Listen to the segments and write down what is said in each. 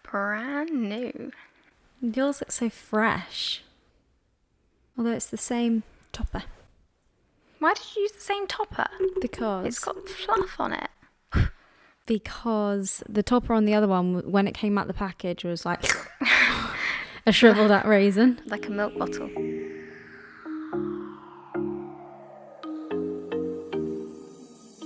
Brand new. Yours looks so fresh. Although it's the same topper. Why did you use the same topper? Because It's got fluff on it. Because the topper on the other one, when it came out the package, was like a shriveled up raisin. Like a milk bottle.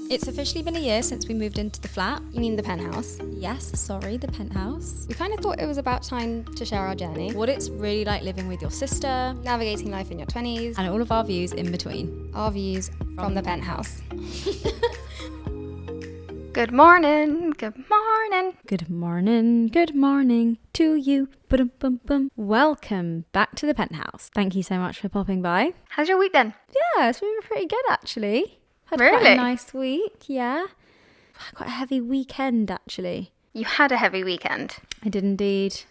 It's officially been a year since we moved into the flat. You mean the penthouse? Yes, sorry, the penthouse. We kind of thought it was about time to share our journey. What it's really like living with your sister. Navigating life in your 20s. And all of our views in between. Our views from the penthouse. Good morning. Good morning. Good morning. Good morning to you. Ba-dum-bum-bum. Welcome back to the penthouse. Thank you so much for popping by. How's your week been? Yeah, it's been pretty good actually. Had Really? quite a nice week, yeah. Quite a heavy weekend actually. You had a heavy weekend. I did indeed.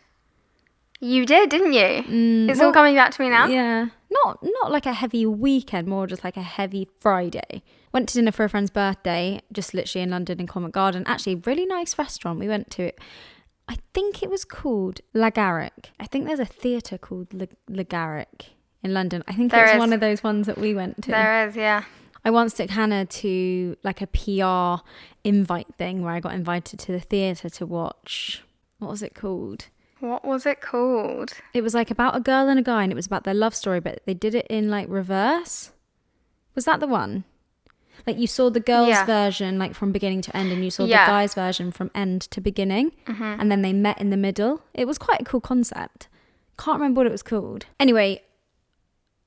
You did, didn't you? It's all coming back to me now. Yeah. Not like a heavy weekend, more just like a heavy Friday. Went to dinner for a friend's birthday, just literally in London in Covent Garden. Actually, really nice restaurant. We went to it. I think it was called La Garrick. I think there's a theatre called La Garrick in London. I think it's one of those ones that we went to. There is, yeah. I once took Hannah to like a PR invite thing where I got invited to the theatre to watch. What was it called? What was it called? It was like about a girl and a guy, and it was about their love story, but they did it in like reverse. Was that the one? Like you saw the girl's version like from beginning to end, and you saw the guy's version from end to beginning, and then they met in the middle. It was quite a cool concept. Can't remember what it was called. Anyway,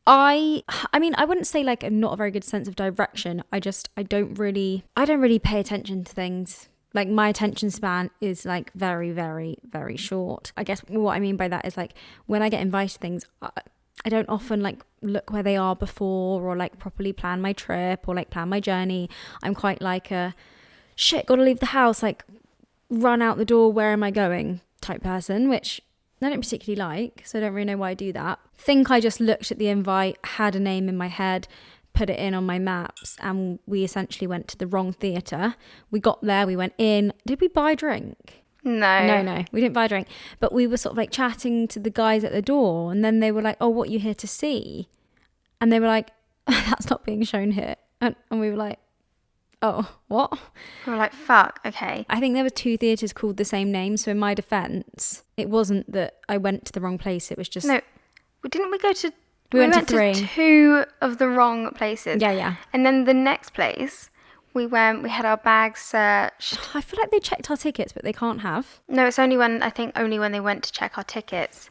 I mean, I wouldn't say like not a very good sense of direction. I don't really pay attention to things. Like my attention span is like very, very, very short. I guess what I mean by that is like when I get invited to things, I don't often like look where they are before or like properly plan my trip or like plan my journey. I'm quite like a gotta leave the house, like run out the door, where am I going type person, which I don't particularly like, so I don't really know why I do that. Think I just looked at the invite, had a name in my head, put it in on my maps, and we essentially went to the wrong theatre. We got there, we went in. Did we buy a drink? No, we didn't buy a drink. But we were sort of like chatting to the guys at the door, and then they were like, oh, what are you here to see? And they were like, that's not being shown here. And we were like, oh, what? We were like, fuck, okay. I think there were two theatres called the same name, so in my defence, it wasn't that I went to the wrong place, it was just... No, didn't we go to... We went to three. To two of the wrong places. Yeah. And then the next place, we had our bags searched. I feel like they checked our tickets, but they can't have. No, it's only when they went to check our tickets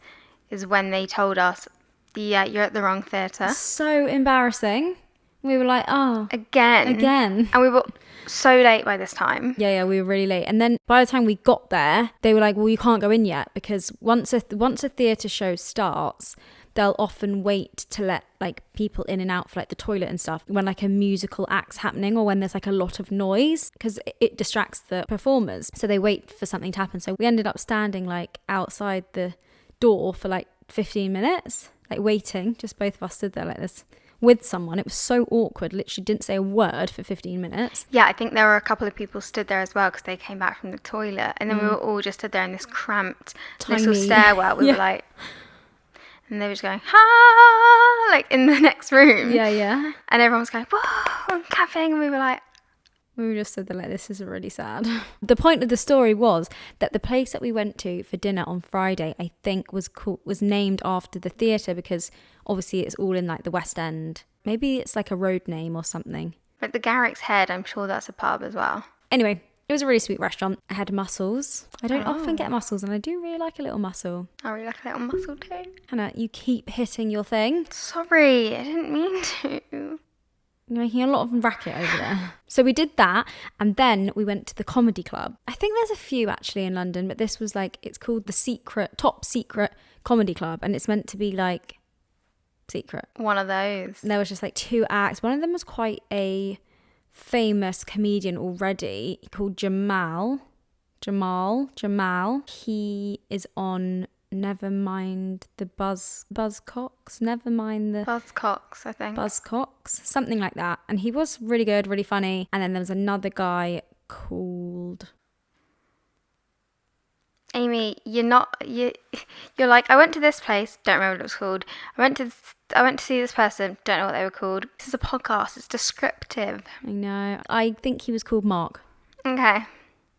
is when they told us, yeah, you're at the wrong theatre. So embarrassing. We were like, oh. Again. And we were so late by this time. Yeah, we were really late. And then by the time we got there, they were like, well, you can't go in yet because once a theatre show starts, they'll often wait to let like people in and out for like the toilet and stuff when like a musical act's happening or when there's like a lot of noise because it distracts the performers. So they wait for something to happen. So we ended up standing like outside the door for like 15 minutes, like waiting. Just both of us stood there like this with someone. It was so awkward. Literally didn't say a word for 15 minutes. Yeah, I think there were a couple of people stood there as well because they came back from the toilet. And then we were all just stood there in this cramped little stairwell. We were like... And they were just going, ha, like in the next room. Yeah. And everyone was going, whoa, and clapping. And we were like... We were just stood there like, this is really sad. The point of the story was that the place that we went to for dinner on Friday, I think was named after the theatre because obviously it's all in like the West End. Maybe it's like a road name or something. But the Garrick's Head, I'm sure that's a pub as well. Anyway, it was a really sweet restaurant. I had mussels. I don't often get mussels, and I do really like a little mussel. I really like a little mussel too. Hannah, you keep hitting your thing. Sorry, I didn't mean to. You're making a lot of racket over there. So we did that, and then we went to the comedy club. I think there's a few actually in London, but this was like, it's called the top secret comedy club, and it's meant to be like secret. One of those. There was just like two acts. One of them was quite a famous comedian already called Jamal. He is on Nevermind the Buzzcocks, I think. Buzzcocks, something like that. And he was really good, really funny. And then there was another guy called... Amy, you're like, I went to this place, don't remember what it was called. I went to see this person, don't know what they were called. This is a podcast, it's descriptive. I know. I think he was called Mark. Okay.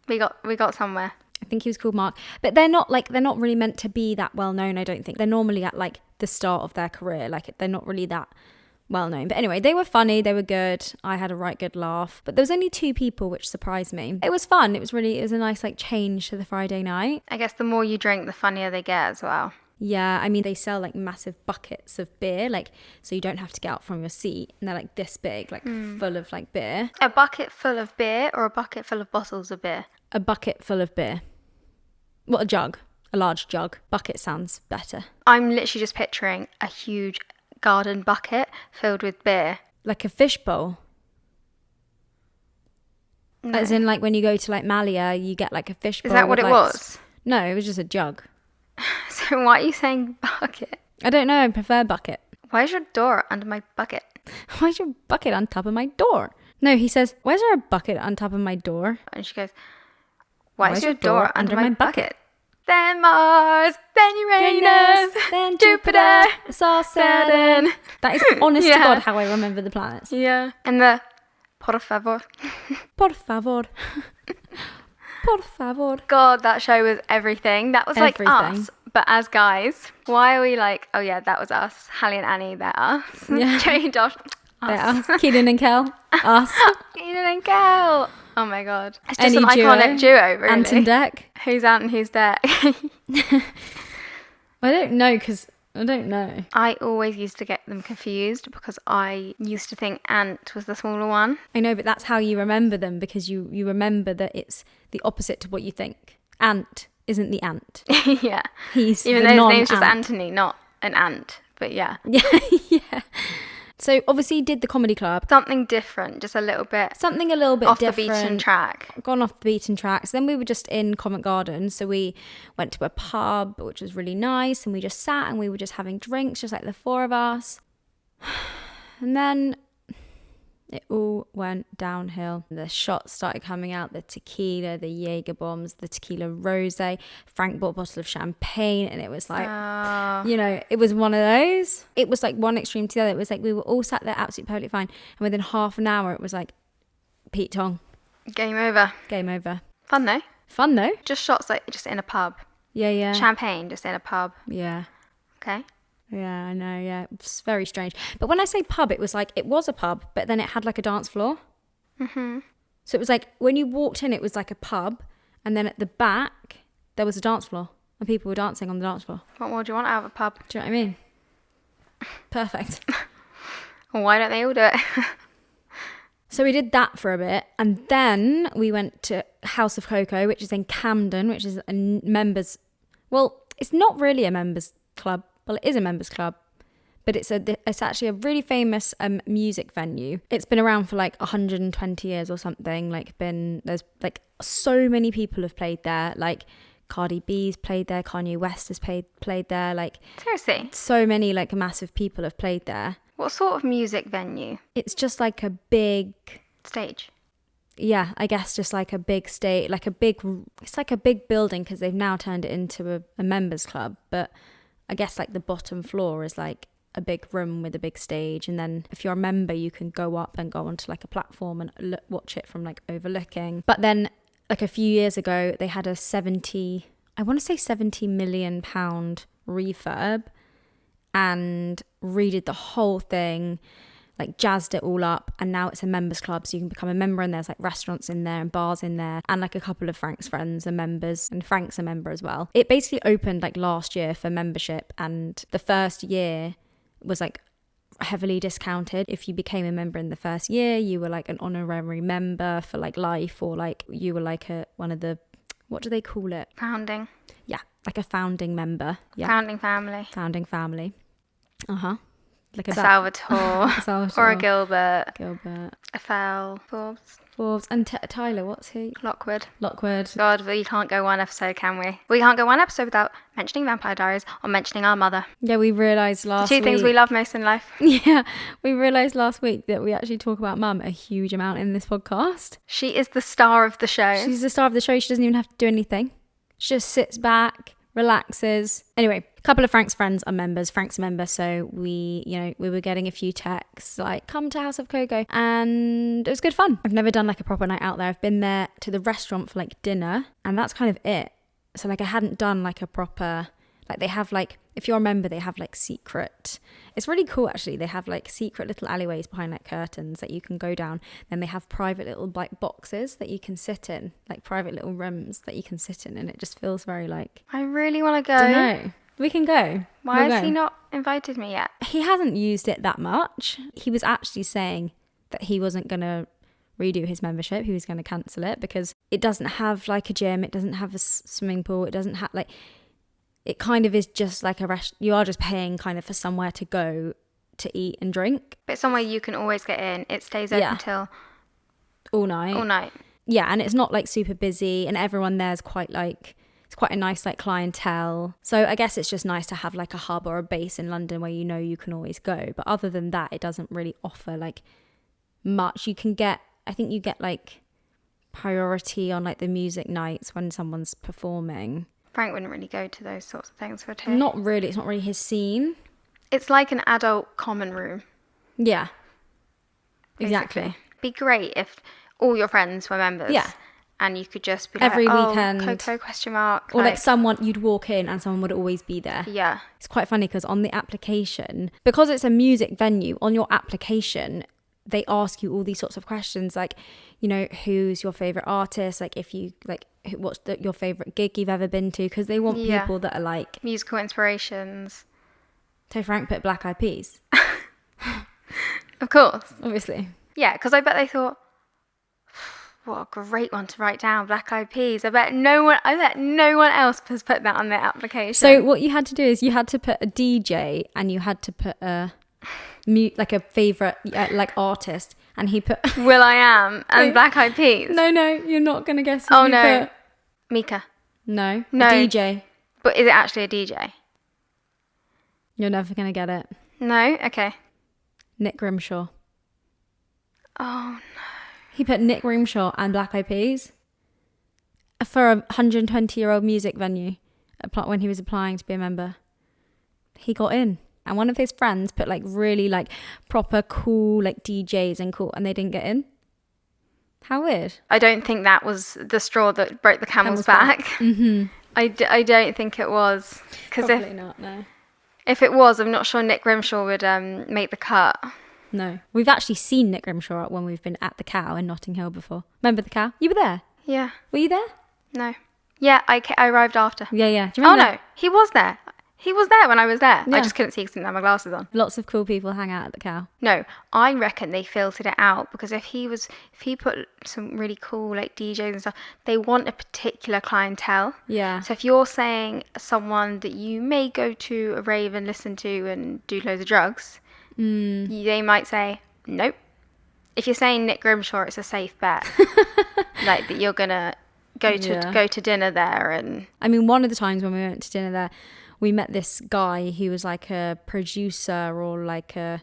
We got somewhere. I think he was called Mark. But they're not really meant to be that well known, I don't think. They're normally at like the start of their career. Like they're not really that well known. But anyway, they were funny, they were good. I had a right good laugh. But there was only 2 people, which surprised me. It was fun. It was a nice like change to the Friday night. I guess the more you drink, the funnier they get as well. Yeah, I mean, they sell like massive buckets of beer, like, so you don't have to get out from your seat, and they're like this big, like full of like beer. A bucket full of beer or a bucket full of bottles of beer? A bucket full of beer. What, a jug? A large jug. Bucket sounds better. I'm literally just picturing a huge garden bucket filled with beer. Like a fish bowl? No. As in like when you go to like Malia, you get like a fish bowl. Is that what it was? No, it was just a jug. So why are you saying bucket? I don't know, I prefer bucket. Why is your door under my bucket? Why is your bucket on top of my door? No, he says, why is there a bucket on top of my door? And she goes, why is your door under my bucket? Then Mars, then Uranus, then Jupiter, Saturn. That is honest to God how I remember the planets. Yeah. And the por favor. Por favor. Por favor. God, that show was everything. That was like us, but as guys. Why are we like, oh yeah, that was us. Hallie and Annie, they're us. Yeah. Jay and Josh, they're us. Keelan and Kel, us. Keelan and Kel. Oh my God. It's just Any an iconic duo, really. Ant and Dec. Who's Ant and who's Dec? I don't know, because I don't know. I always used to get them confused because I used to think Ant was the smaller one. I know, but that's how you remember them, because you remember that it's the opposite to what you think. Ant isn't the ant. Yeah. He's even the though non-ant. his name's just Anthony, not an ant. But yeah. Yeah. So obviously you did the comedy club. Something different, just a little bit. Something a little bit off different. the beaten track. Gone off the beaten track. So then we were just in Covent Garden. So we went to a pub, which was really nice. And we just sat and we were just having drinks, just like the 4 of us. And then it all went downhill. The shots started coming out, the tequila, the Jaeger bombs, the tequila rosé. Frank bought a bottle of champagne, and it was like, you know, it was one of those. It was like one extreme to the other. It was like we were all sat there absolutely perfectly fine, and within half an hour, it was like, Pete Tong. Game over. Game over. Fun though. Fun though. Just shots like just in a pub. Yeah, yeah. Champagne just in a pub. Yeah. Okay. Yeah, I know, yeah. It's very strange. But when I say pub, it was a pub, but then it had like a dance floor. Mm-hmm. So it was like, when you walked in, it was like a pub, and then at the back, there was a dance floor, and people were dancing on the dance floor. What more do you want out of a pub? Do you know what I mean? Perfect. Well, why don't they all do it? So we did that for a bit, and then we went to House of Cocoa, which is in Camden, which is a members... Well, it's not really a members club. Well, it is a members club, but it's actually a really famous music venue. It's been around for like 120 years or something. There's like so many people have played there. Like Cardi B's played there, Kanye West has played there. Like seriously, so many like massive people have played there. What sort of music venue? It's just like a big stage. Yeah, I guess just like a big stage, it's like a big building because they've now turned it into a members club, but I guess like the bottom floor is like a big room with a big stage, and then if you're a member you can go up and go onto like a platform and watch it from like overlooking. But then like a few years ago they had a 70 million pound refurb and redid the whole thing, like jazzed it all up, and now it's a members club, so you can become a member, and there's like restaurants in there and bars in there, and like a couple of Frank's friends are members, and Frank's a member as well. It basically opened like last year for membership, and the first year was like heavily discounted. If you became a member in the first year, you were like an honorary member for like life, or like you were like one of the, what do they call it? Founding. Yeah, like a founding member. Yeah. Founding family. Uh-huh. Like a Salvatore. Or a Gilbert. A Fell. Forbes. And Tyler, what's he? Lockwood. God, we can't go one episode, can we? We can't go one episode without mentioning Vampire Diaries or mentioning our mother. Yeah, we realised last week. The 2 things we love most in life. Yeah, we realised last week that we actually talk about Mum a huge amount in this podcast. She is the star of the show. She's the star of the show. She doesn't even have to do anything. just sits back, relaxes. Anyway, a couple of Frank's friends are members. Frank's a member, so we were getting a few texts like, come to House of Cocoa, and it was good fun. I've never done like a proper night out there. I've been there to the restaurant for like dinner, and that's kind of it. So like I hadn't done like a proper, like they have like, if you're a member, they have like secret, it's really cool actually, they have like secret little alleyways behind like curtains that you can go down. Then they have private little like boxes that you can sit in, like private little rooms that you can sit in, and it just feels very like, I really want to go. Don't know. We can go. Why has he not invited me yet? He hasn't used it that much. He was actually saying that he wasn't going to redo his membership. He was going to cancel it because it doesn't have like a gym. It doesn't have a swimming pool. It doesn't have like, it kind of is just like a rest. You are just paying kind of for somewhere to go to eat and drink. But somewhere you can always get in. It stays open till all night. Yeah, and it's not like super busy, and everyone there's quite like, it's quite a nice like clientele. So I guess it's just nice to have like a hub or a base in London where you know you can always go. But other than that, it doesn't really offer like much. You can get, I think you get like priority on like the music nights when someone's performing. Frank wouldn't really go to those sorts of things, would he? Not really. It's not really his scene. It's like an adult common room. Yeah. Basically. Exactly. Be great if all your friends were members. Yeah. And you could just be every like, weekend, Coco question mark. Or like someone, you'd walk in and someone would always be there. Yeah. It's quite funny because on the application, because it's a music venue, on your application, they ask you all these sorts of questions like, you know, who's your favourite artist? Like if you, like, what's your favourite gig you've ever been to? Because they want people that are like... musical inspirations. So Frank put Black Eyed Peas. Of course. Obviously. Yeah, because I bet they thought, what a great one to write down, Black Eyed Peas. I bet no one else has put that on their application. So what you had to do is you had to put a DJ and you had to put like a favourite like artist, and he put will.i.am and Black Eyed Peas. No, you're not going to guess who no. put. Mika. No. No. A DJ. But is it actually a DJ? You're never going to get it. No? Okay. Nick Grimshaw. Oh, no. He put Nick Grimshaw and Black Eyed Peas for a 120-year-old music venue when he was applying to be a member. He got in. And one of his friends put like really like proper cool like DJs and they didn't get in. How weird. I don't think that was the straw that broke the camel's back. Mm-hmm. I don't think it was. Probably not, no. If it was, I'm not sure Nick Grimshaw would make the cut. No. We've actually seen Nick Grimshaw when we've been at the Cow in Notting Hill before. Remember the Cow? You were there? Yeah. Were you there? No. Yeah, I arrived after. Yeah. Do you remember no, he was there. He was there when I was there. Yeah. I just couldn't see because I didn't have my glasses on. Lots of cool people hang out at the Cow. No, I reckon they filtered it out because if he put some really cool like DJs and stuff, they want a particular clientele. Yeah. So if you're saying someone that you may go to a rave and listen to and do loads of drugs, they might say nope. If you're saying Nick Grimshaw, it's a safe bet. Like that you're gonna go to dinner there. And I mean, one of the times when we went to dinner there, we met this guy who was like a producer or like a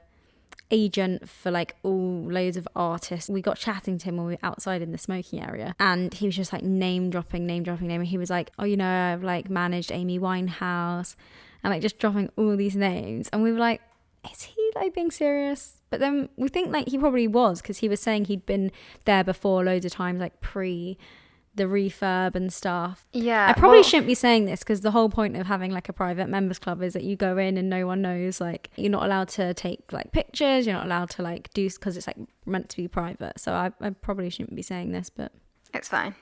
agent for like all loads of artists. We got chatting to him when we were outside in the smoking area, and he was just like name dropping. He was like, oh, you know, I've like managed Amy Winehouse, and like just dropping all these names. And we were like, is he like being serious? But then we think like he probably was, because he was saying he'd been there before loads of times, like pre the refurb and stuff. Yeah. I probably shouldn't be saying this, because the whole point of having like a private members club is that you go in and no one knows, like you're not allowed to take like pictures, you're not allowed to like do, because it's like meant to be private. So I probably shouldn't be saying this, but it's fine.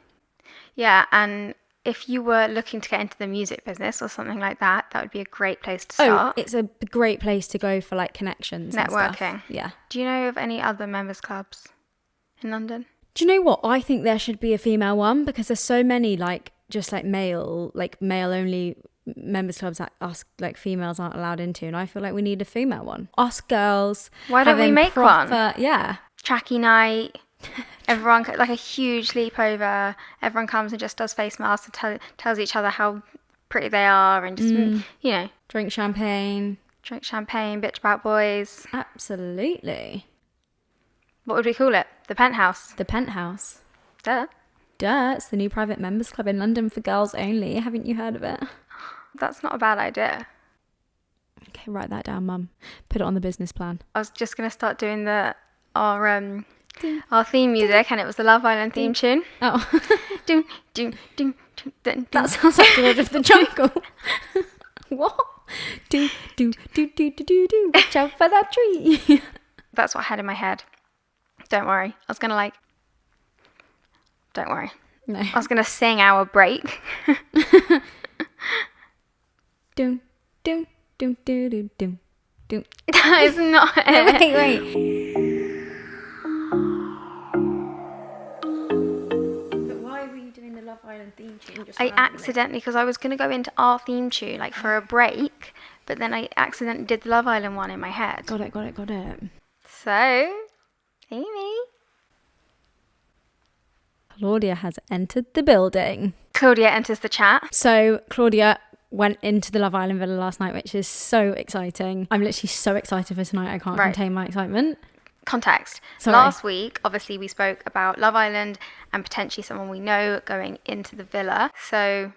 Yeah, and if you were looking to get into the music business or something like that, that would be a great place to start. Oh, it's a great place to go for like connections, networking. And stuff. Yeah. Do you know of any other members clubs in London? Do you know what? I think there should be a female one, because there's so many like just like male only members clubs that us like females aren't allowed into, and I feel like we need a female one. Us girls. Why don't we make one? Yeah. Tracky night. Everyone, like a huge sleepover. Everyone comes and just does face masks and tells each other how pretty they are, and just you know, drink champagne, bitch about boys. Absolutely. What would we call it? The Penthouse. The Penthouse. Duh. Duh, it's the new private members club in London for girls only. Haven't you heard of it? That's not a bad idea. Okay, write that down, Mum. Put it on the business plan. I was just going to start doing our theme music, and it was the Love Island theme tune. Oh. Ding, ding, ding, ding, ding. That sounds like Lord of the Jungle. What? Do, do, do, do, do, do, do. Watch out for that tree. That's what I had in my head. Don't worry. I was going to don't worry. No. I was going to sing our break. Doom, doom, doom, doom, doom, doom, doom. That is not it. Wait. But why were you doing the Love Island theme tune? I accidentally, because I was going to go into our theme tune, like, for a break, but then I accidentally did the Love Island one in my head. Got it. So, Amy. Claudia has entered the building. Claudia enters the chat. So Claudia went into the Love Island villa last night, which is so exciting. I'm literally so excited for tonight. I can't contain my excitement. Context. Sorry. Last week, obviously, we spoke about Love Island and potentially someone we know going into the villa. So,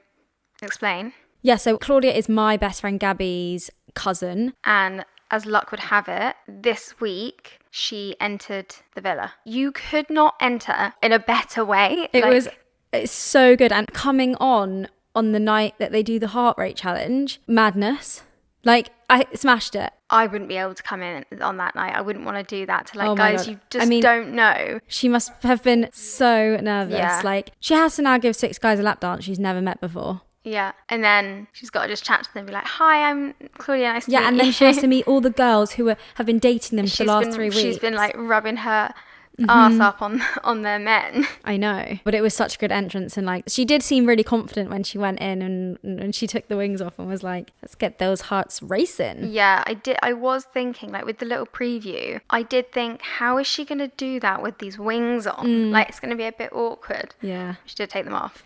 explain. Yeah, so Claudia is my best friend Gabby's cousin. And as luck would have it, this week she entered the villa. You could not enter in a better way. It's so good. And coming on the night that they do the heart rate challenge, madness. Like, I smashed it. I wouldn't be able to come in on that night. I wouldn't want to do that to Oh guys you just don't know. She must have been so nervous. Yeah. Like, she has to now give 6 guys a lap dance she's never met before. Yeah, and then she's got to just chat to them and be like, "Hi, I'm Claudia, nice to meet you." Yeah, and then she has to meet all the girls who have been dating them for the last 3 weeks. She's been like rubbing her ass up on their men. I know, but it was such a good entrance, and like she did seem really confident when she went in and she took the wings off and was like, "Let's get those hearts racing." Yeah, I was thinking, like, with the little preview, I did think, how is she going to do that with these wings on? Like, it's going to be a bit awkward. Yeah. She did take them off.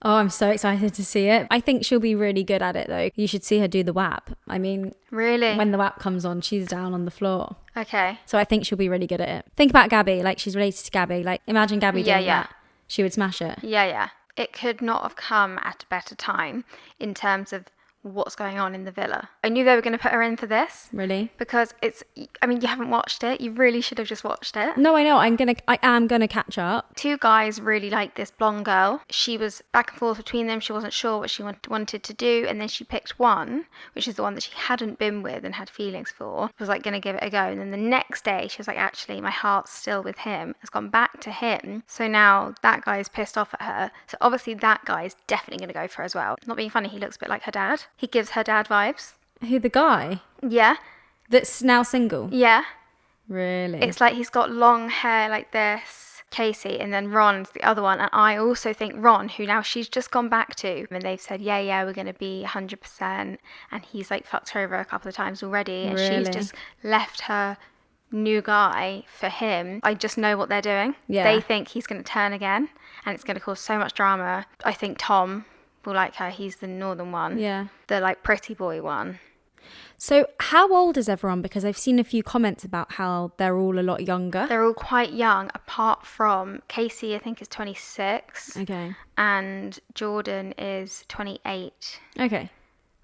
Oh, I'm so excited to see it. I think she'll be really good at it, though. You should see her do the WAP. I mean, really? When the WAP comes on, she's down on the floor. Okay. So I think she'll be really good at it. Think about Gabby. Like, she's related to Gabby. Like, imagine Gabby doing that. She would smash it. Yeah. It could not have come at a better time in terms of what's going on in the villa. I knew they were going to put her in for this. Really? Because you haven't watched it. You really should have just watched it. No, I know. I am gonna catch up. 2 guys really liked this blonde girl. She was back and forth between them. She wasn't sure what she wanted to do. And then she picked one, which is the one that she hadn't been with and had feelings for. Was like going to give it a go. And then the next day she was like, actually, my heart's still with him. It's gone back to him. So now that guy is pissed off at her. So obviously that guy is definitely going to go for her as well. Not being funny, he looks a bit like her dad. He gives her dad vibes. Who, the guy? Yeah. That's now single? Yeah. Really? It's like he's got long hair like this, Casey, and then Ron's the other one. And I also think Ron, who now she's just gone back to, and they've said, yeah, we're going to be 100%. And he's like fucked her over a couple of times already. And she's just left her new guy for him. I just know what they're doing. Yeah. They think he's going to turn again, and it's going to cause so much drama. I think Tom will like her. He's the northern one. Yeah. The like pretty boy one. So how old is everyone? Because I've seen a few comments about how they're all a lot younger. They're all quite young, apart from Casey, I think, is 26. Okay. And Jordan is 28. Okay.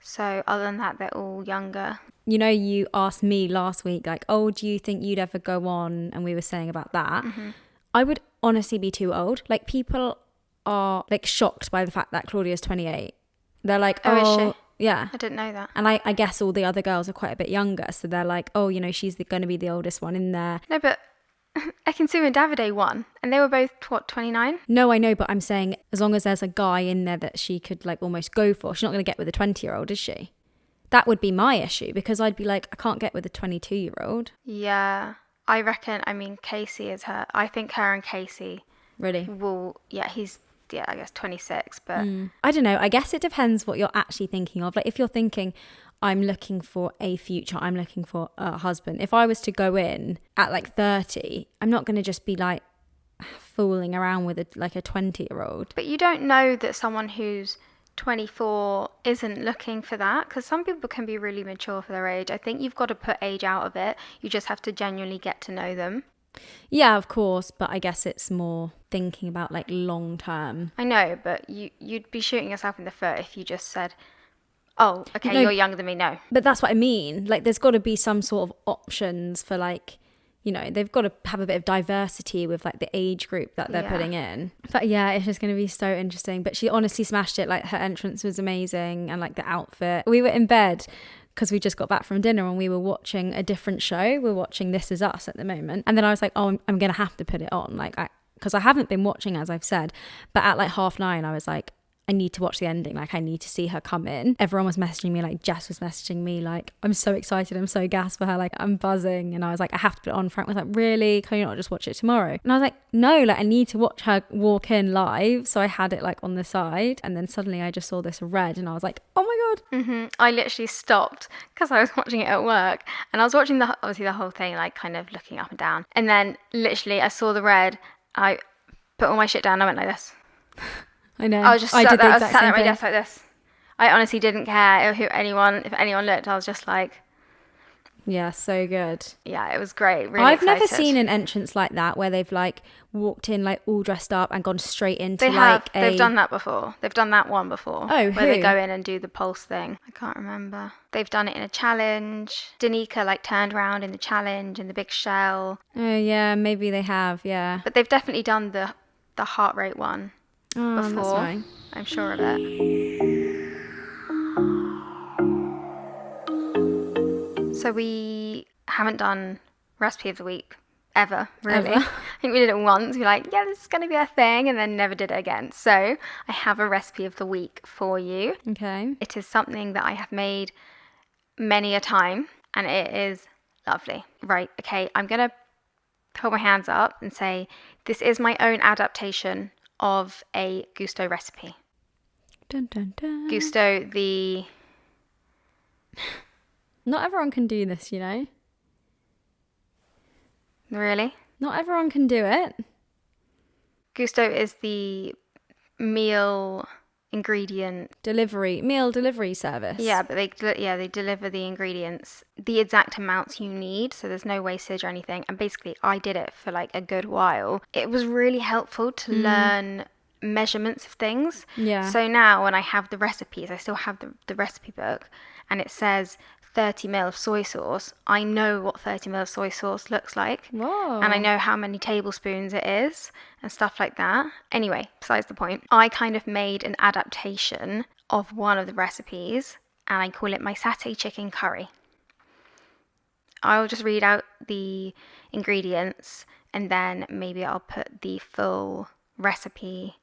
So other than that, they're all younger. You know, you asked me last week, like, oh, do you think you'd ever go on? And we were saying about that. Mm-hmm. I would honestly be too old. Like, people are like shocked by the fact that Claudia's 28. They're like, is she? Yeah. I didn't know that. And I guess all the other girls are quite a bit younger, so they're like, oh, you know, she's going to be the oldest one in there. No, but Ekin-Su and Davide won, and they were both 29? No, I know, but I'm saying as long as there's a guy in there that she could like almost go for, she's not going to get with a 20-year-old, is she? That would be my issue, because I'd be like, I can't get with a 22-year-old. Yeah, I reckon. I mean, Casey is her. I think her and Casey really will. Yeah, he's. Yeah, I guess 26, but... I don't know. I guess it depends what you're actually thinking of. Like, if you're thinking, I'm looking for a future, I'm looking for a husband. If I was to go in at like 30, I'm not going to just be like fooling around with a 20-year-old. But you don't know that someone who's 24 isn't looking for that, because some people can be really mature for their age. I think you've got to put age out of it. You just have to genuinely get to know them. Yeah, of course, but I guess it's more thinking about like long term. I know, but you'd be shooting yourself in the foot if you just said, oh, okay, No, you're younger than me. No. But that's what I mean. Like, there's got to be some sort of options for like, you know, they've got to have a bit of diversity with like the age group that they're putting in. But yeah, it's just going to be so interesting. But she honestly smashed it. Like, her entrance was amazing, and like the outfit. We were in bed because we just got back from dinner and we were watching a different show. We're watching This Is Us at the moment. And then I was like, oh, I'm going to have to put it on. Like, because I haven't been watching, as I've said. But at like 9:30, I was like, I need to watch the ending. Like, I need to see her come in. Everyone was messaging me, like Jess was messaging me, like, I'm so excited, I'm so gassed for her, like I'm buzzing. And I was like, I have to put it on. Frank was like, really? Can you not just watch it tomorrow? And I was like, no, like I need to watch her walk in live. So I had it like on the side, and then suddenly I just saw this red and I was like, oh my God. I literally stopped because I was watching it at work, and I was watching obviously the whole thing, like kind of looking up and down, and then literally I saw the red. I put all my shit down and I went like this. I know. I was just sat there at my desk like this. I honestly didn't care if anyone looked. I was just like, yeah, so good. Yeah, it was great. Really I've excited. never seen an entrance like that where they've like walked in like all dressed up and gone straight into They've done that before. They've done that one before. Oh, where they go in and do the pulse thing. I can't remember. They've done it in a challenge. Danica like turned around in the challenge in the big shell. Oh yeah, maybe they have. Yeah. But they've definitely done the heart rate one. Oh, before. That's right. I'm sure of it. So we haven't done recipe of the week ever, really. I think we did it once. We were like, yeah, this is going to be a thing, and then never did it again. So I have a recipe of the week for you. Okay. It is something that I have made many a time, and it is lovely. Right, okay, I'm going to hold my hands up and say this is my own adaptation of a Gusto recipe. Dun, dun, dun. Gusto, Not everyone can do this, you know. Really? Not everyone can do it. Gusto is the meal delivery service. Yeah, but they deliver the ingredients, the exact amounts you need, so there's no wastage or anything. And basically I did it for like a good while. It was really helpful to learn measurements of things. Yeah. So now when I have the recipes, I still have the recipe book, and it says 30 ml of soy sauce. I know what 30 ml of soy sauce looks like. Whoa. And I know how many tablespoons it is and stuff like that. Anyway, besides the point, I kind of made an adaptation of one of the recipes, and I call it my satay chicken curry. I'll just read out the ingredients, and then maybe I'll put the full recipe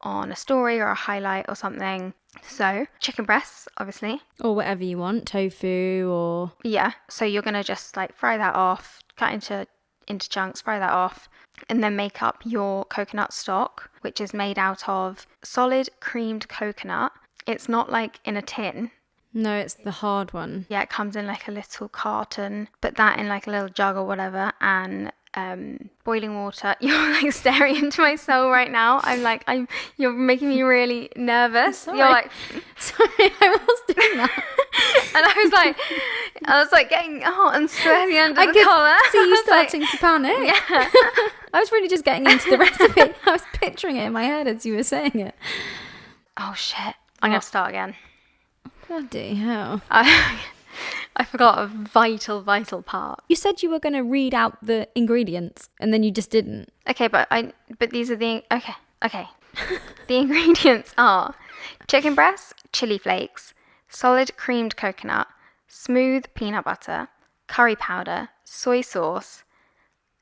on a story or a highlight or something. So chicken breasts, obviously, or whatever you want, tofu or so you're gonna just like fry that off, cut into chunks, fry that off, and then make up your coconut stock, which is made out of solid creamed coconut. It's not like in a tin. No, it's the hard one. Yeah, it comes in like a little carton. Put that in like a little jug or whatever, and boiling water. You're like staring into my soul right now. You're making me really nervous. Sorry. You're like, sorry, I was doing that. And I was like getting hot and sweaty under the collar. See you starting to panic. Yeah. I was really just getting into the recipe. I was picturing it in my head as you were saying it. Oh shit. I'm going to start again. Bloody hell. I forgot a vital part. You said you were going to read out the ingredients and then you just didn't. Okay, but these are the... Okay. The ingredients are chicken breasts, chili flakes, solid creamed coconut, smooth peanut butter, curry powder, soy sauce,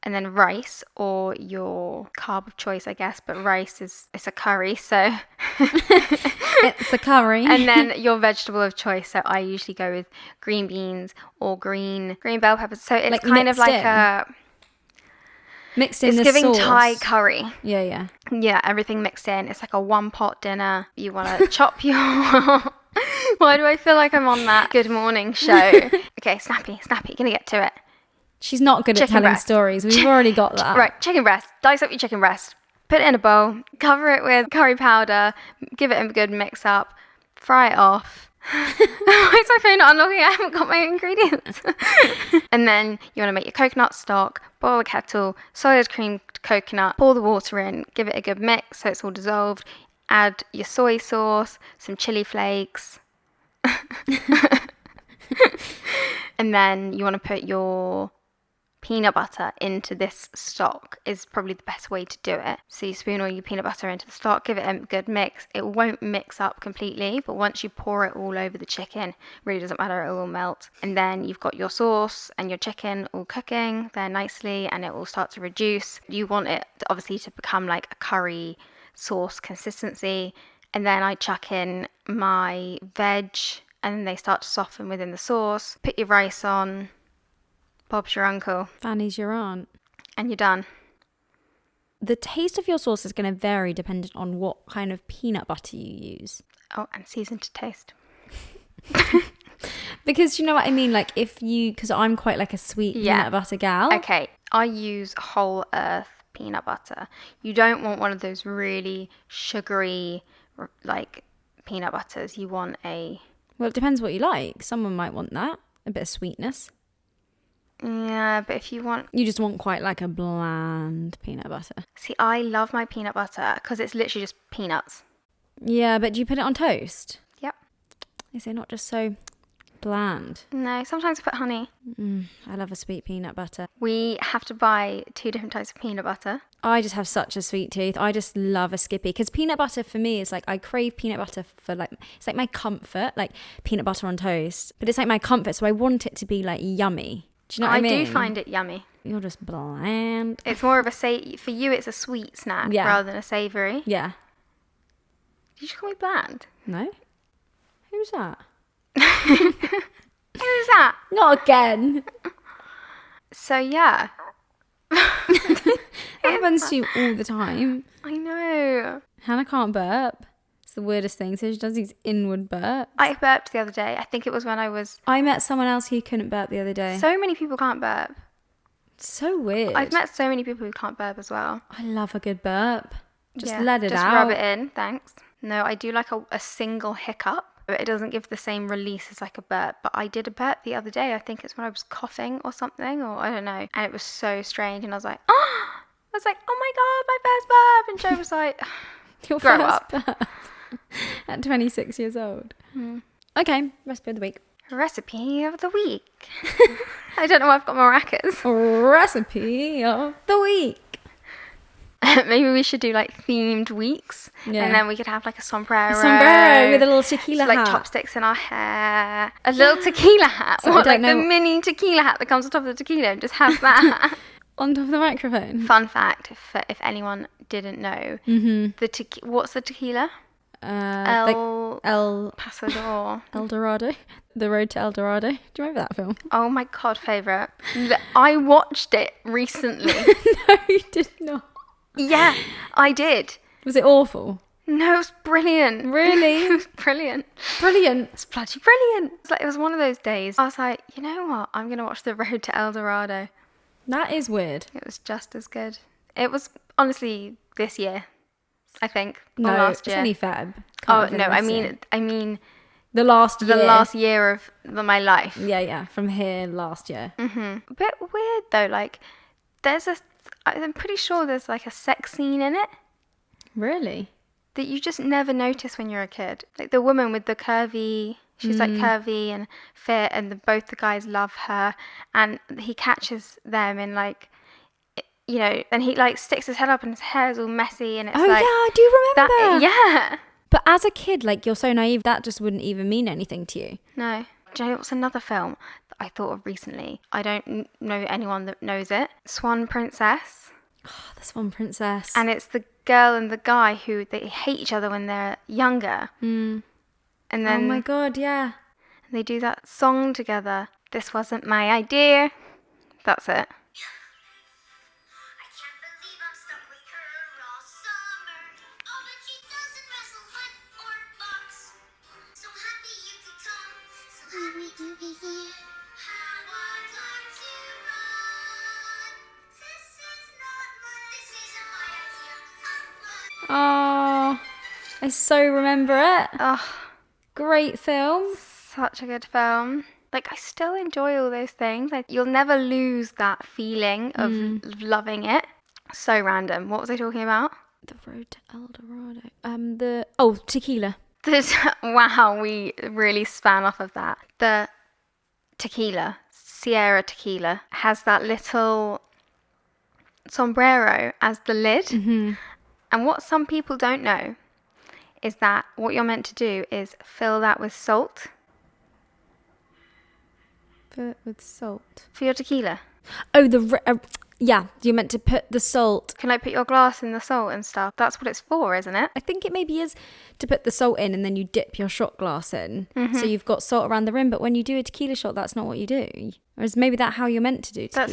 and then rice, or your carb of choice, I guess, but rice it's a curry, so... It's a curry. And then your vegetable of choice, so I usually go with green beans or green bell peppers. So it's like kind of like a... Mixed in it's the giving sauce. Thai curry. Yeah. Yeah, everything mixed in. It's like a one-pot dinner. You want to chop your... Why do I feel like I'm on that Good Morning show? Okay, snappy. Gonna get to it. She's not good at telling stories. We've already got that. Right, chicken breast. Dice up your chicken breast. Put it in a bowl. Cover it with curry powder. Give it a good mix up. Fry it off. Why is my phone not unlocking? I haven't got my ingredients. And then you want to make your coconut stock, boil a kettle, solid cream coconut, pour the water in, give it a good mix so it's all dissolved. Add your soy sauce, some chili flakes. And then you want to put your peanut butter into this stock is probably the best way to do it. So you spoon all your peanut butter into the stock, give it a good mix. It won't mix up completely, but once you pour it all over the chicken, really doesn't matter, it'll all melt. And then you've got your sauce and your chicken all cooking there nicely, and it will start to reduce. You want it obviously to become like a curry sauce consistency. And then I chuck in my veg, and then they start to soften within the sauce. Put your rice on. Bob's your uncle. Fanny's your aunt. And you're done. The taste of your sauce is going to vary depending on what kind of peanut butter you use. Oh, and season to taste. Because you know what I mean? Like because I'm quite like a sweet peanut butter gal. Okay, I use whole earth peanut butter. You don't want one of those really sugary, like, peanut butters. You want a... Well, it depends what you like. Someone might want that. A bit of sweetness. Yeah, but if you want... You just want quite like a bland peanut butter. See, I love my peanut butter because it's literally just peanuts. Yeah, but do you put it on toast? Yep. Is it not just so bland? No, sometimes I put honey. I love a sweet peanut butter. We have to buy 2 different types of peanut butter. I just have such a sweet tooth. I just love a Skippy. Because peanut butter for me is like, I crave peanut butter for like, it's like my comfort, like peanut butter on toast. But it's like my comfort, so I want it to be like yummy. Do you know what I mean? I do find it yummy. You're just bland. It's more of a for you it's a sweet snack rather than a savoury. Yeah. Did you call me bland? No? Who's that? Who's that? Not again. So yeah. It happens to you all the time. I know. Hannah can't burp. It's the weirdest thing. So she does these inward burps. I burped the other day. I think it was when I met someone else who couldn't burp the other day. So many people can't burp. So weird. I've met so many people who can't burp as well. I love a good burp. Just let it out. Just rub it in, thanks. No, I do like a single hiccup. But it doesn't give the same release as like a burp. But I did a burp the other day. I think it's when I was coughing or something, or I don't know. And it was so strange. And I was like, oh my God, my first burp. And Joe was like, Your grow first up. burp at 26 years old. Okay, recipe of the week. Recipe of the week. I don't know why I've got maracas. Recipe of the week. Maybe we should do like themed weeks, and then we could have like a sombrero. With a little tequila hat. Like chopsticks in our hair. A little tequila hat. So what, like the mini tequila hat that comes on top of the tequila, and just have that. On top of the microphone. Fun fact, if anyone didn't know, what's the tequila? El Pasador. El Dorado. The Road to El Dorado. Do you remember that film? Oh my God, favourite. I watched it recently. No, you did not. Yeah, I did. Was it awful? No, it was brilliant. Really? It was brilliant. Brilliant. It's bloody brilliant. It was one of those days. I was like, you know what? I'm going to watch The Road to El Dorado. That is weird. It was just as good. It was honestly this year, I think. No, or last year. It's only Feb. I mean the last year. The last year of my life. Yeah, from here last year. A bit weird though. Like, I'm pretty sure there's like a sex scene in it. Really? That you just never notice when you're a kid. Like the woman with the curvy, she's like curvy and fit, and both the guys love her, and he catches them in like, you know, and he like sticks his head up and his hair's all messy, and it's yeah, I do remember. Yeah. But as a kid, like, you're so naive, that just wouldn't even mean anything to you. No. Do you know what's another film that I thought of recently? I don't know anyone that knows it. Swan Princess. Oh, the Swan Princess. And it's the girl and the guy who they hate each other when they're younger. And then oh my God, yeah. They do that song together. This wasn't my idea. That's it. Oh, I so remember it. Oh, Great film. Such a good film. Like, I still enjoy all those things. Like, you'll never lose that feeling of loving it. So random. What was I talking about? The Road to El Dorado. Tequila. Wow, we really span off of that. The tequila, Sierra tequila, has that little sombrero as the lid. Mm-hmm. And what some people don't know is that what you're meant to do is fill that with salt. Fill it with salt. For your tequila. Oh, yeah, you're meant to put the salt. Can I put your glass in the salt and stuff? That's what it's for, isn't it? I think it maybe is to put the salt in and then you dip your shot glass in. Mm-hmm. So you've got salt around the rim, but when you do a tequila shot, that's not what you do. Or is maybe that how you're meant to do tequila?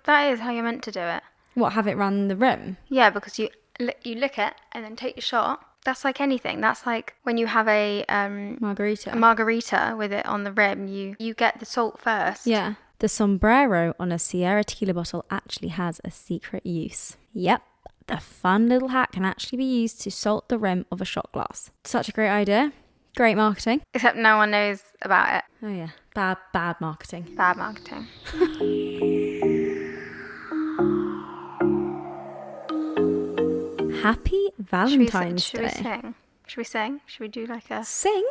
That is how you're meant to do it. What, have it around the rim? Yeah, because you lick it and then take your shot. That's like anything. That's like when you have a margarita with it on the rim, you get the salt first. Yeah. The sombrero on a Sierra tequila bottle actually has a secret use. Yep, the fun little hat can actually be used to salt the rim of a shot glass. Such a great idea. Great marketing. Except no one knows about it. Oh yeah, bad marketing. Bad marketing. Happy Valentine's Day. Should we sing? Should we do like a... Sing?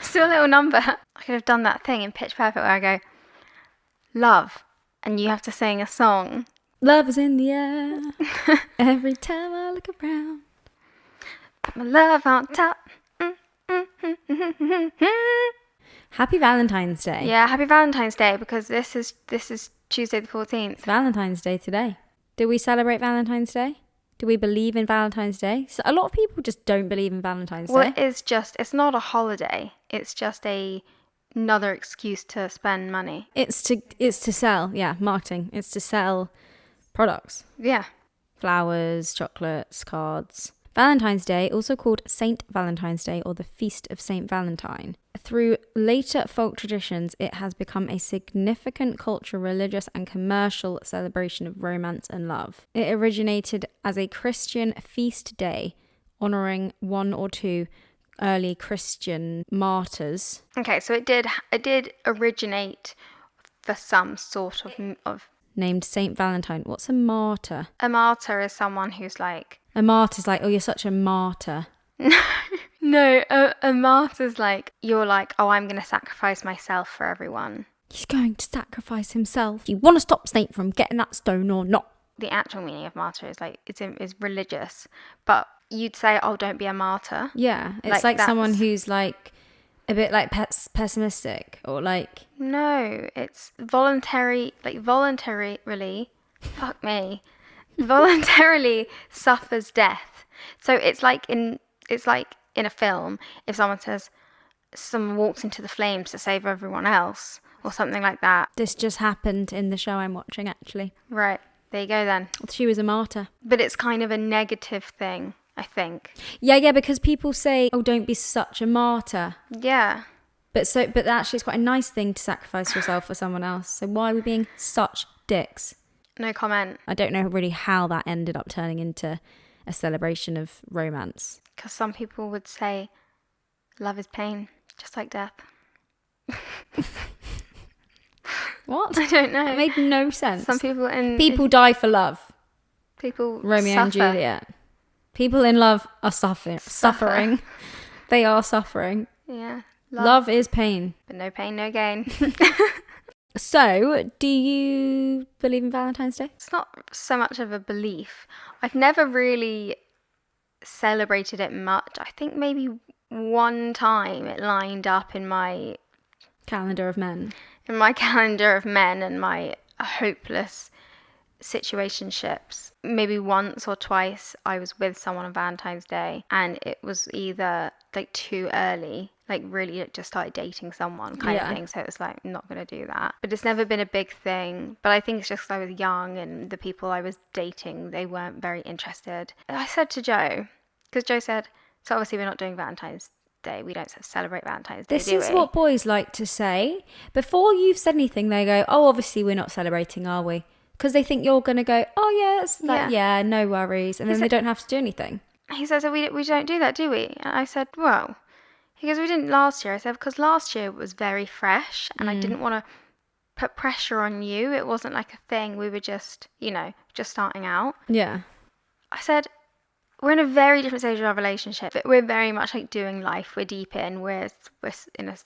Still a little number. I could have done that thing in Pitch Perfect where I go, love, and you have to sing a song. Love is in the air. Every time I look around. Put my love on top. Happy Valentine's Day. Yeah, happy Valentine's Day, because this is Tuesday the 14th. It's Valentine's Day today. Do we celebrate Valentine's Day? Do we believe in Valentine's Day? So a lot of people just don't believe in Valentine's Day. Well, it's not a holiday. It's just another excuse to spend money. It's to sell, marketing. It's to sell products. Yeah. Flowers, chocolates, cards. Valentine's Day, also called Saint Valentine's Day or the Feast of Saint Valentine. Through later folk traditions, it has become a significant cultural, religious and commercial celebration of romance and love. It originated as a Christian feast day, honouring one or two early Christian martyrs. Okay, so it did originate for some sort of named Saint Valentine. What's a martyr? A martyr is someone who's like... A martyr's like, oh, you're such a martyr. No, a martyr's like, you're like, oh, I'm going to sacrifice myself for everyone. He's going to sacrifice himself. Do you want to stop Snape from getting that stone or not? The actual meaning of martyr is like, is religious. But you'd say, oh, don't be a martyr. Yeah, it's like someone who's like a bit like pessimistic or like... No, it's voluntarily, fuck me, voluntarily suffers death. So it's like in a film, if someone walks into the flames to save everyone else or something like that. This just happened in the show I'm watching, actually. Right, there you go then. She was a martyr. But it's kind of a negative thing, I think. Yeah, because people say, oh, don't be such a martyr. Yeah. But actually it's quite a nice thing to sacrifice yourself for someone else. So why are we being such dicks? No comment. I don't know really how that ended up turning into a celebration of romance. Because some people would say love is pain, just like death. What? I don't know. It made no sense. Some people die for love. People Romeo suffer. And Juliet. People in love are suffering. They are suffering. Yeah. Love is pain. But no pain, no gain. So, do you believe in Valentine's Day? It's not so much of a belief. I've never really celebrated it much. I think maybe one time it lined up in my calendar of men. In my calendar of men and my hopeless situationships. Maybe once or twice I was with someone on Valentine's Day and it was either like too early, like really just started dating someone kind of thing, so it was like, I'm not going to do that. But it's never been a big thing, but I think it's just because I was young and the people I was dating, they weren't very interested. And I said to Joe, because Joe said, so obviously we're not doing Valentine's Day, we don't celebrate Valentine's Day, This is what boys like to say. Before you've said anything, they go, oh, obviously we're not celebrating, are we? Because they think you're going to go, oh yeah, it's like, yeah, no worries. And then they don't have to do anything. He says, we don't do that, do we? And I said, well, He goes, we didn't last year. I said, because last year was very fresh and I didn't want to put pressure on you. It wasn't like a thing. We were just, just starting out. Yeah. I said, we're in a very different stage of our relationship. We're very much like doing life. We're deep in. We're in a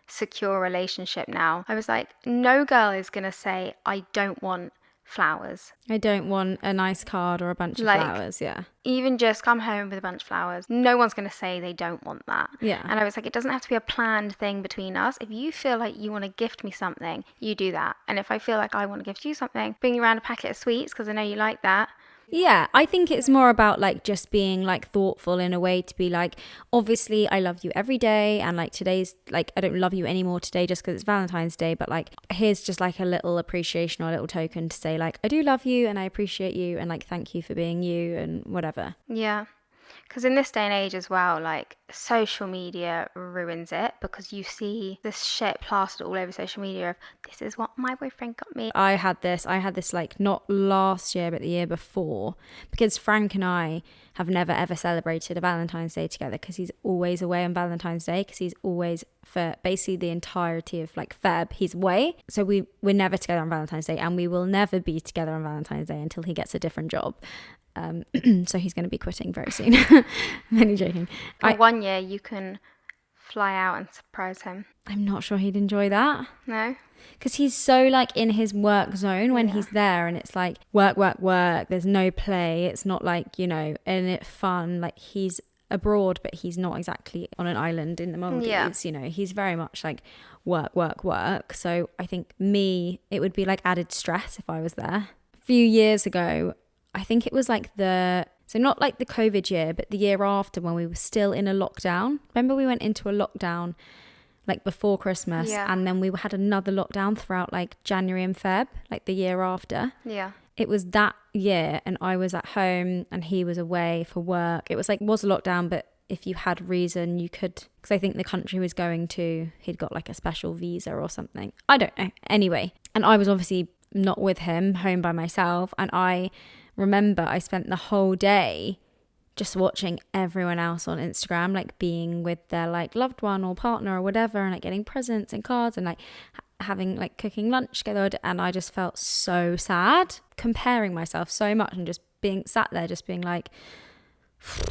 secure relationship now. I was like, no girl is going to say, I don't want flowers. I don't want a nice card or a bunch of flowers. Yeah. Even just come home with a bunch of flowers. No one's going to say they don't want that. Yeah. And I was like, it doesn't have to be a planned thing between us. If you feel like you want to gift me something, you do that. And if I feel like I want to gift you something, bring you around a packet of sweets because I know you like that. Yeah, I think it's more about like just being like thoughtful in a way to be like, obviously I love you every day and like today's like I don't love you anymore today just because it's Valentine's Day, but like here's just like a little appreciation or a little token to say like I do love you and I appreciate you and like thank you for being you and whatever. Yeah. Because in this day and age as well, like social media ruins it because you see this shit plastered all over social media of this is what my boyfriend got me. I had this like not last year but the year before, because Frank and I have never ever celebrated a Valentine's Day together because he's always away on Valentine's Day, because he's always, for basically the entirety of like Feb, he's away. So we're never together on Valentine's Day, and we will never be together on Valentine's Day until he gets a different job. So he's going to be quitting very soon. I'm only joking. For 1 year you can fly out and surprise him. I'm not sure he'd enjoy that. No? Because he's so like in his work zone when he's there, and it's like work. There's no play. It's not like, and it's fun. Like he's abroad, but he's not exactly on an island in the Maldives. Yeah. He's very much like work. So I think it would be like added stress if I was there. A few years ago, I think it was like not like the COVID year, but the year after when we were still in a lockdown. Remember we went into a lockdown like before Christmas, and then we had another lockdown throughout like January and Feb, like the year after. Yeah. It was that year, and I was at home and he was away for work. It was a lockdown, but if you had reason, you could, because I think the country he was going to, he'd got like a special visa or something. I don't know. Anyway, and I was obviously not with him, home by myself, and I remember I spent the whole day just watching everyone else on Instagram, like being with their like loved one or partner or whatever, and like getting presents and cards and like having like cooking lunch together. And I just felt so sad, comparing myself so much and just being sat there just being like,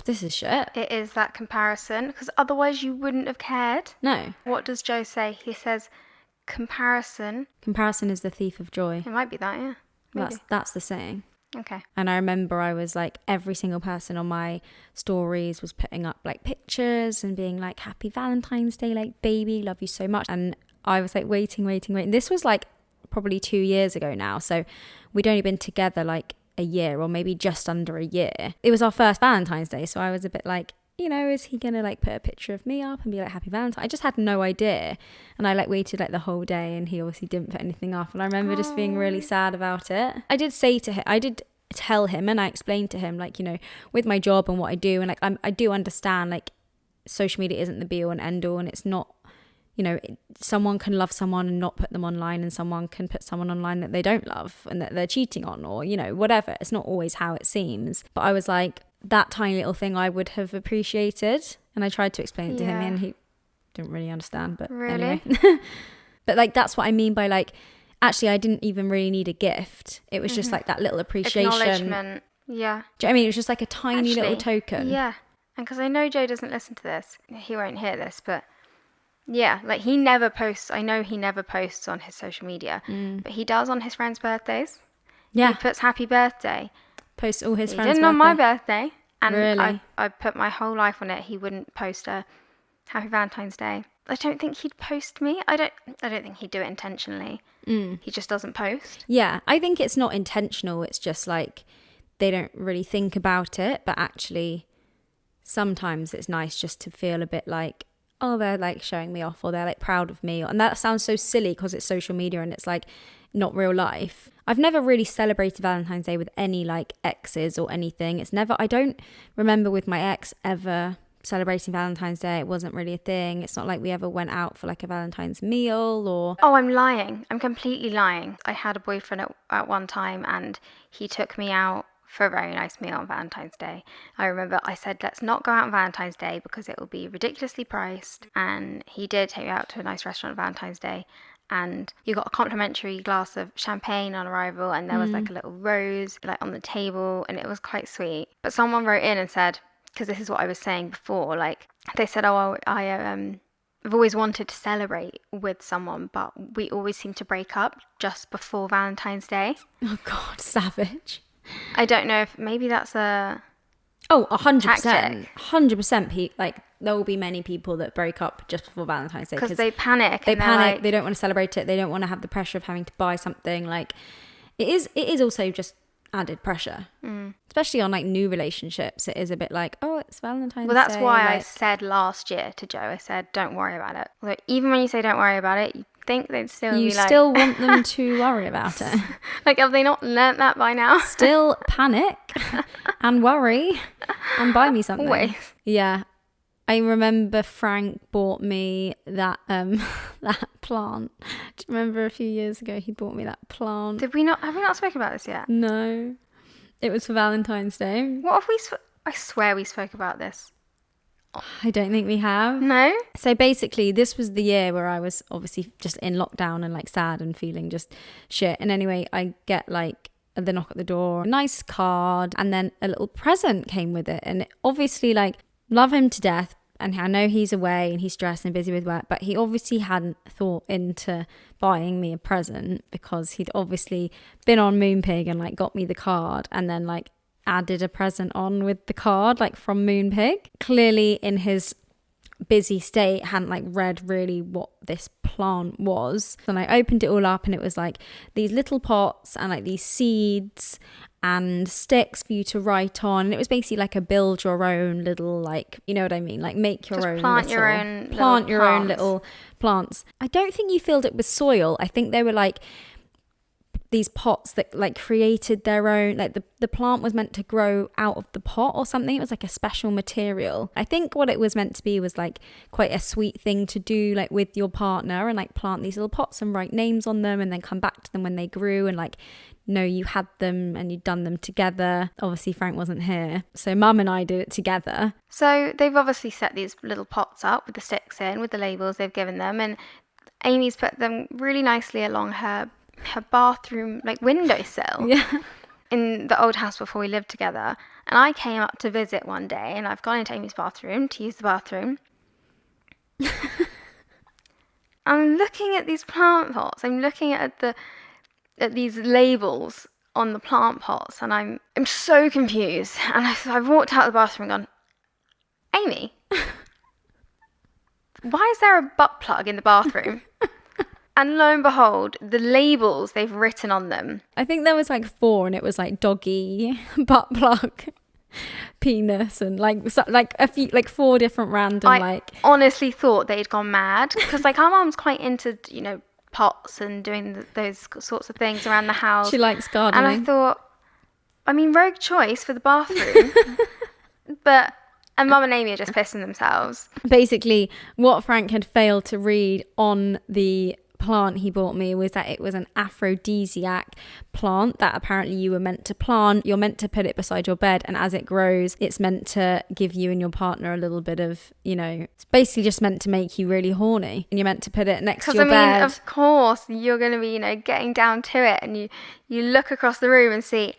this is shit. It is that comparison, because otherwise you wouldn't have cared. No. What does Joe say? He says comparison is the thief of joy. It might be that, yeah. Maybe. That's the saying. Okay. And I remember I was like, every single person on my stories was putting up like pictures and being like, happy Valentine's Day, like baby, love you so much. And I was like waiting. This was like probably 2 years ago now. So we'd only been together like a year or maybe just under a year. It was our first Valentine's Day. So I was a bit like, is he going to like put a picture of me up and be like, happy Valentine? I just had no idea. And I like waited like the whole day, and he obviously didn't put anything up. And I remember just being really sad about it. I did tell him, and I explained to him like, with my job and what I do, and like I do understand like social media isn't the be all and end all, and it's not, someone can love someone and not put them online, and someone can put someone online that they don't love and that they're cheating on, or whatever. It's not always how it seems. But I was like, that tiny little thing I would have appreciated, and I tried to explain it to him, and he didn't really understand. But really? Anyway. But like that's what I mean by like, actually I didn't even really need a gift. It was just like that little appreciation, acknowledgement. Yeah. Do you know what I mean? It was just like a tiny little token. Yeah. And because I know Joe doesn't listen to this, he won't hear this, but yeah, like he never posts. I know he never posts on his social media, but he does on his friends' birthdays. Yeah. He puts happy birthday. Posts all his He friends' didn't on my birthday. And really? I put my whole life on it. He wouldn't post a happy Valentine's Day. I don't think he'd post me. I don't think he'd do it intentionally. He just doesn't post. Yeah, I think it's not intentional. It's just like they don't really think about it. But actually, sometimes it's nice just to feel a bit like, oh, they're like showing me off, or they're like proud of me. And that sounds so silly because it's social media and it's like not real life. I've never really celebrated Valentine's Day with any like exes or anything. I don't remember with my ex ever celebrating Valentine's Day. It wasn't really a thing. It's not like we ever went out for like a Valentine's meal or... Oh, I'm lying. I'm completely lying. I had a boyfriend at one time, and he took me out for a very nice meal on Valentine's Day. I remember I said, let's not go out on Valentine's Day because it will be ridiculously priced. And he did take me out to a nice restaurant on Valentine's Day. And you got a complimentary glass of champagne on arrival, and there was like a little rose like on the table, and it was quite sweet. But someone wrote in and said, because this is what I was saying before, like they said, I've always wanted to celebrate with someone, but we always seem to break up just before Valentine's Day. Oh God, savage. I don't know if maybe that's a... Oh, 100%. 100%. Like, there will be many people that break up just before Valentine's Day. Because they panic. They panic. Like, they don't want to celebrate it. They don't want to have the pressure of having to buy something. Like, it is also just added pressure. Especially on, like, new relationships. It is a bit like, oh, it's Valentine's Day. Well, that's why I said last year to Joe, I said, don't worry about it. Although even when you say don't worry about it, you think they'd still be like... You still want them to worry about it. Like, have they not learnt that by now? Still panic and worry and buy me something. Always. Yeah. I remember Frank bought me that that plant. Do you remember a few years ago he bought me that plant? Have we not spoken about this yet? No. It was for Valentine's Day. What have we... I swear we spoke about this. I don't think we have. No? So basically, this was the year where I was obviously just in lockdown and like sad and feeling just shit. And anyway, I get like the knock at the door, a nice card, and then a little present came with it. And obviously, like, love him to death. And I know he's away and he's stressed and busy with work, but he obviously hadn't thought into buying me a present because he'd obviously been on Moonpig and like got me the card and then like added a present on with the card, like from Moonpig. Clearly in his busy state hadn't like read really what this plant was. And I opened it all up and it was like these little pots and like these seeds and sticks for you to write on. And it was basically like a build your own little, like, you know what I mean, like make your own plant your own little plants. I don't think you filled it with soil. I think they were like these pots that like created their own, like the plant was meant to grow out of the pot or something. It was like a special material. I think what it was meant to be was like quite a sweet thing to do like with your partner and like plant these little pots and write names on them and then come back to them when they grew and like know you had them and you'd done them together. Obviously Frank wasn't here, so Mum and I did it together. So they've obviously set these little pots up with the sticks in, with the labels they've given them, and Amy's put them really nicely along her bathroom like windowsill. Yeah. In the old house before we lived together. And I came up to visit one day and I've gone into Amy's bathroom to use the bathroom. I'm looking at these plant pots. I'm looking at these labels on the plant pots and I'm so confused. And I've walked out of the bathroom and gone, Amy, why is there a butt plug in the bathroom? And lo and behold, the labels they've written on them. I think there was like 4 and it was like doggy, butt plug, penis and like a few, like 4 different random I honestly thought they'd gone mad because like our mum's quite into, you know, pots and doing those sorts of things around the house. She likes gardening. And I thought, I mean, rogue choice for the bathroom. And Mum and Amy are just pissing themselves. Basically, what Frank had failed to read on the plant he bought me was that it was an aphrodisiac plant that apparently you were meant to plant. You're meant to put it beside your bed, and as it grows, it's meant to give you and your partner a little bit of, you know, it's basically just meant to make you really horny. And you're meant to put it next to your bed. Because, I mean, of course, you're going to be, you know, getting down to it, and you look across the room and see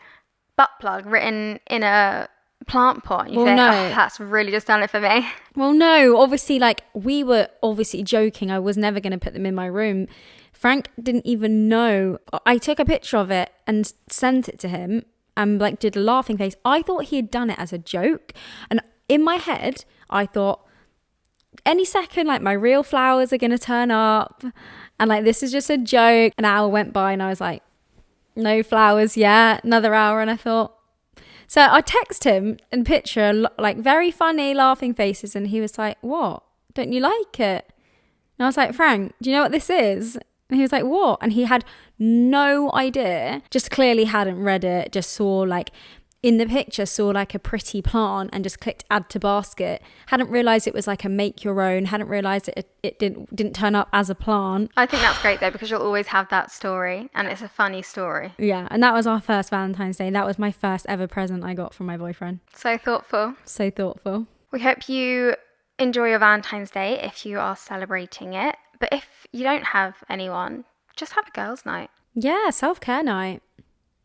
butt plug written in a plant pot and you think, oh, that's really just done it for me. Well, no, obviously, like, we were obviously joking. I was never going to put them in my room. Frank didn't even know. I took a picture of it and sent it to him and like did a laughing face. I thought he had done it as a joke, and in my head I thought any second like my real flowers are going to turn up and like this is just a joke. An hour went by and I was like, no flowers yet. Another hour and I thought, so I text him and picture like very funny laughing faces, and he was like, what? Don't you like it? And I was like, Frank, do you know what this is? And he was like, what? And he had no idea, just clearly hadn't read it, just saw like in the picture saw like a pretty plant and just clicked add to basket. Hadn't realised it was like a make your own. Hadn't realised it didn't turn up as a plant. I think that's great though, because you'll always have that story and it's a funny story. Yeah, and that was our first Valentine's Day. That was my first ever present I got from my boyfriend. So thoughtful. So thoughtful. We hope you enjoy your Valentine's Day if you are celebrating it. But if you don't have anyone, just have a girls' night. Yeah, self-care night.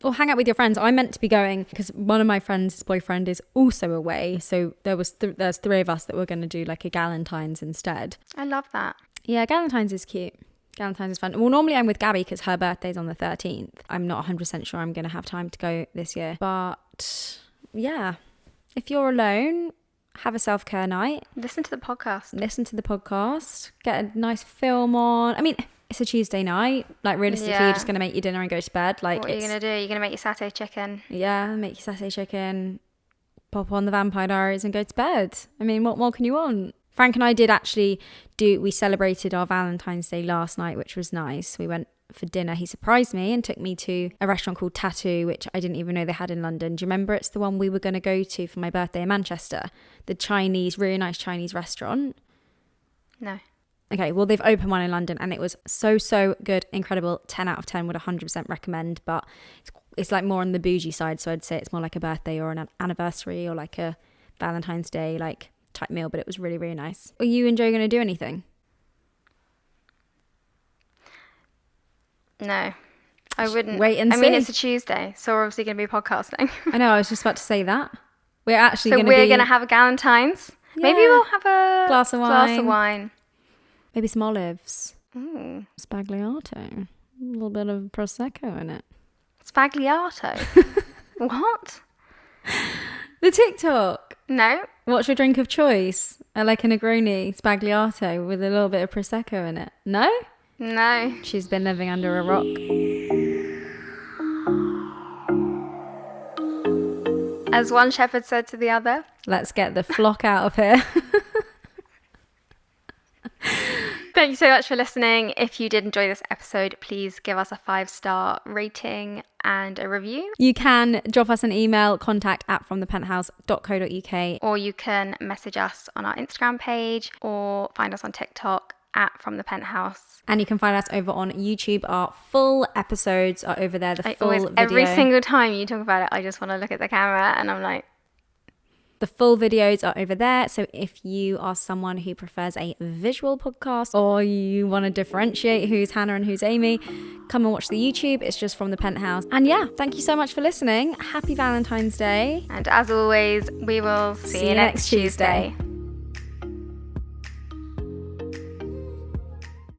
Or hang out with your friends. I'm meant to be going because one of my friends' boyfriend is also away. So there's 3 of us that were going to do like a Galentine's instead. I love that. Yeah, Galentine's is cute. Galentine's is fun. Well, normally I'm with Gabby because her birthday's on the 13th. I'm not 100% sure I'm going to have time to go this year. But yeah, if you're alone, have a self-care night. Listen to the podcast. Get a nice film on. I mean, it's a Tuesday night. Like, realistically, you're just going to make your dinner and go to bed. Like, what are you going to do? You're going to make your satay chicken. Yeah, make your satay chicken, pop on the Vampire Diaries and go to bed. I mean, what more can you want? Frank and I did actually we celebrated our Valentine's Day last night, which was nice. We went for dinner. He surprised me and took me to a restaurant called Tattoo, which I didn't even know they had in London. Do you remember? It's the one we were going to go to for my birthday in Manchester. The Chinese, really nice Chinese restaurant. No. Okay, well, they've opened one in London and it was so good, incredible. 10 out of 10 would 100% recommend, but it's like more on the bougie side. So I'd say it's more like a birthday or an anniversary or like a Valentine's Day like type meal, but it was really, really nice. Are you and Joe going to do anything? No, I wouldn't. Wait and see. I mean, it's a Tuesday, so we're obviously going to be podcasting. I know, I was just about to say that. We're actually going to have a Galentine's. Yeah. Maybe we'll have a glass of wine. Maybe some olives. Ooh. Spagliato. A little bit of Prosecco in it. Spagliato? What? The TikTok. No. What's your drink of choice? I like a Negroni Spagliato with a little bit of Prosecco in it. No? No. She's been living under a rock. As one shepherd said to the other, let's get the flock out of here. Thank you so much for listening. If you did enjoy this episode, please give us a 5-star rating and a review. You can drop us an email, contact@fromthepenthouse.co.uk, or you can message us on our Instagram page or find us on TikTok @FromThePenthouse. And you can find us over on YouTube. Our full episodes are over there. Every single time you talk about it, I just want to look at the camera and I'm like... The full videos are over there. So if you are someone who prefers a visual podcast or you want to differentiate who's Hannah and who's Amy, come and watch the YouTube. It's just From the Penthouse. And yeah, thank you so much for listening. Happy Valentine's Day. And as always, we will see you next Tuesday.